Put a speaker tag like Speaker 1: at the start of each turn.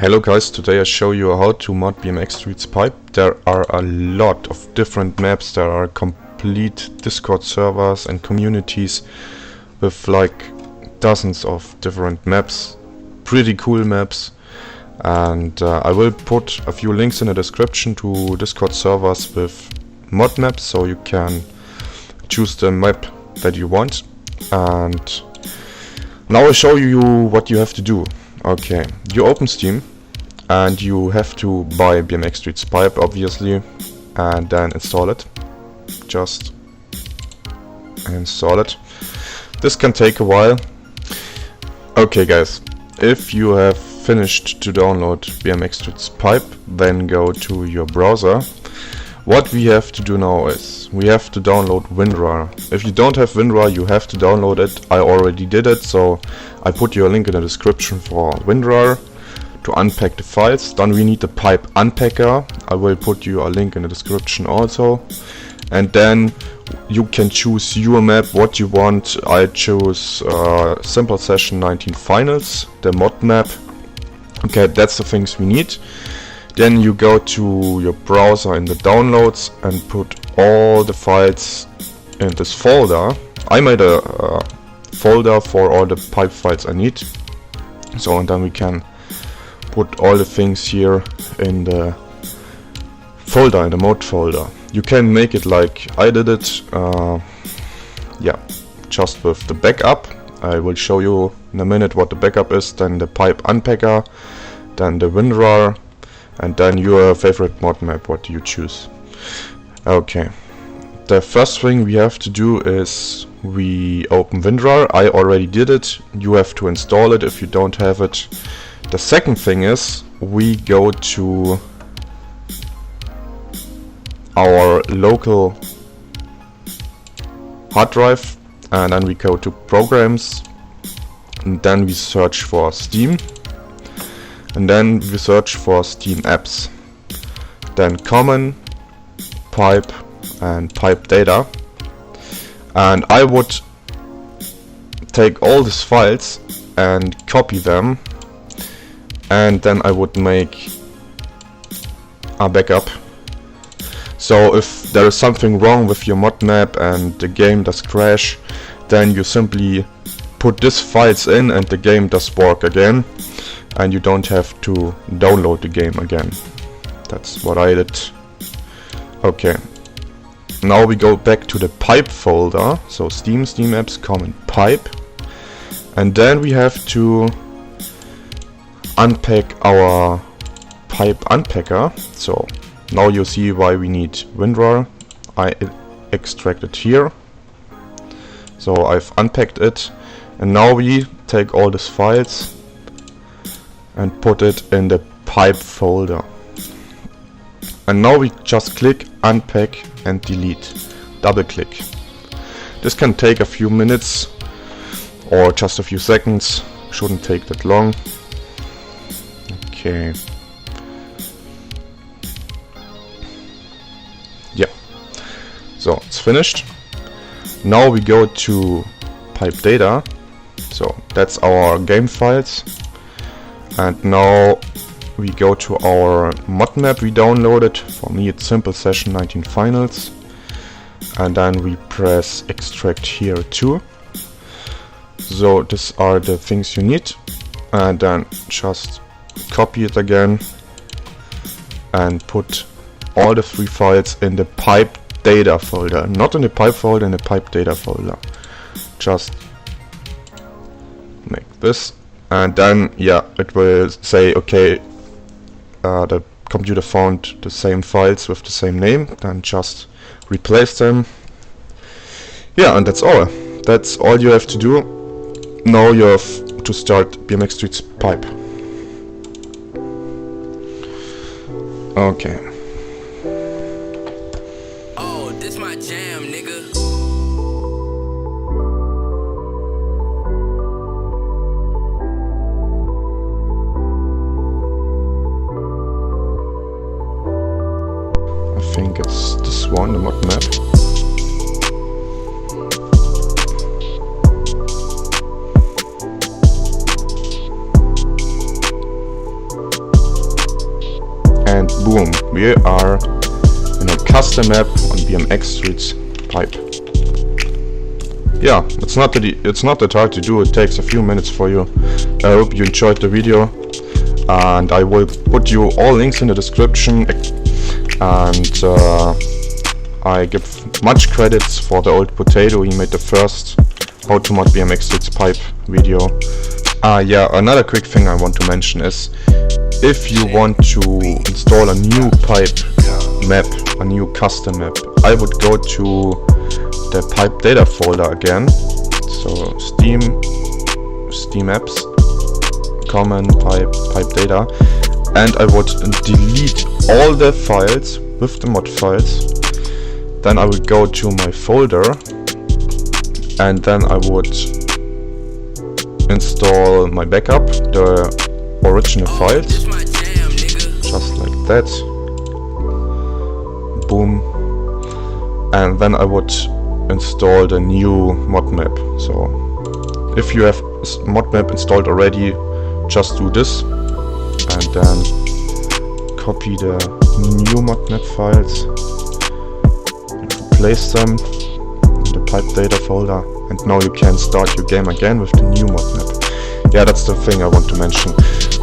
Speaker 1: Hello guys, today I show you how to mod BMX Streets Pipe. There are a lot of different maps, there are complete Discord servers and communities with like dozens of different maps, pretty cool maps, and I will put a few links in the description to Discord servers with mod maps so you can choose the map that you want. And now I'll show you what you have to do. Okay, you open Steam and you have to buy BMX Streets Pipe obviously and then install it. Just install it. This can take a while. Okay guys, if you have finished to download BMX Streets Pipe, then go to your browser. What we have to do now is we have to download WinRAR. If you don't have WinRAR, you have to download it. I already did it, so I put you a link in the description for WinRAR to unpack the files. Then we need the pipe unpacker. I will put you a link in the description also. And then you can choose your map, what you want. I choose Simple Session 19 Finals, the mod map. Okay, that's the things we need. Then you go to your browser in the downloads and put all the files in this folder. I made a folder for all the pipe files I need. So, and then we can put all the things here in the folder, in the mod folder. You can make it like I did it, yeah, just with the backup. I will show you in a minute what the backup is, then the pipe unpacker, then the WinRAR, and then your favorite mod map, what do you choose. Okay, the first thing we have to do is we open WinRAR. I already did it, you have to install it if you don't have it. The second thing is we go to our local hard drive and then we go to programs and then we search for Steam. And then we search for Steam apps, then common, pipe and pipe data. And I would take all these files and copy them, and then I would make a backup. So if there is something wrong with your mod map and the game does crash, then you simply put these files in and the game does work again. And you don't have to download the game again. That's what I did. Okay. Now we go back to the pipe folder. So Steam apps, common, pipe. And then we have to unpack our pipe unpacker. So now you see why we need WinRAR. I extract it here. So I've unpacked it. And now we take all these files and put it in the pipe folder. And now we just click unpack and delete. Double click. This can take a few minutes or just a few seconds. Shouldn't take that long. Okay. Yeah. So it's finished. Now we go to pipe data. So that's our game files. And now we go to our mod map we downloaded. For me it's Simple Session 19 Finals. And then we press extract here too. So these are the things you need. And then just copy it again. And put all the 3 files in the pipe data folder. Not in the pipe folder, in the pipe data folder. Just make this. And then, yeah, it will say, okay, the computer found the same files with the same name, then just replace them. Yeah, and that's all. That's all you have to do. Now you have to start BMX Streets Pipe. Okay.
Speaker 2: Oh, this my jam, nigga.
Speaker 1: I think it's this one, the mod map. we are in a custom map on BMX Streets pipe. Yeah, it's not that hard to do. It takes a few minutes for you. I hope you enjoyed the video, and I will put you all links in the description. And I give much credits for the old Potato. He made the first how to mod BMX Streets pipe video. Yeah, another quick thing I want to mention is, if you want to install a new pipe map, a new custom map, I would go to the pipe data folder again. So Steam apps, common pipe data, and I would delete all the files with the mod files. Then I would go to my folder, and then I would install my backup, the original files, just like that. Boom. And then I would install the new mod map. So if you have mod map installed already, just do this, and then copy the new mod map files and place them in the pipe data folder, and now you can start your game again with the new mod map. Yeah, that's the thing I want to mention.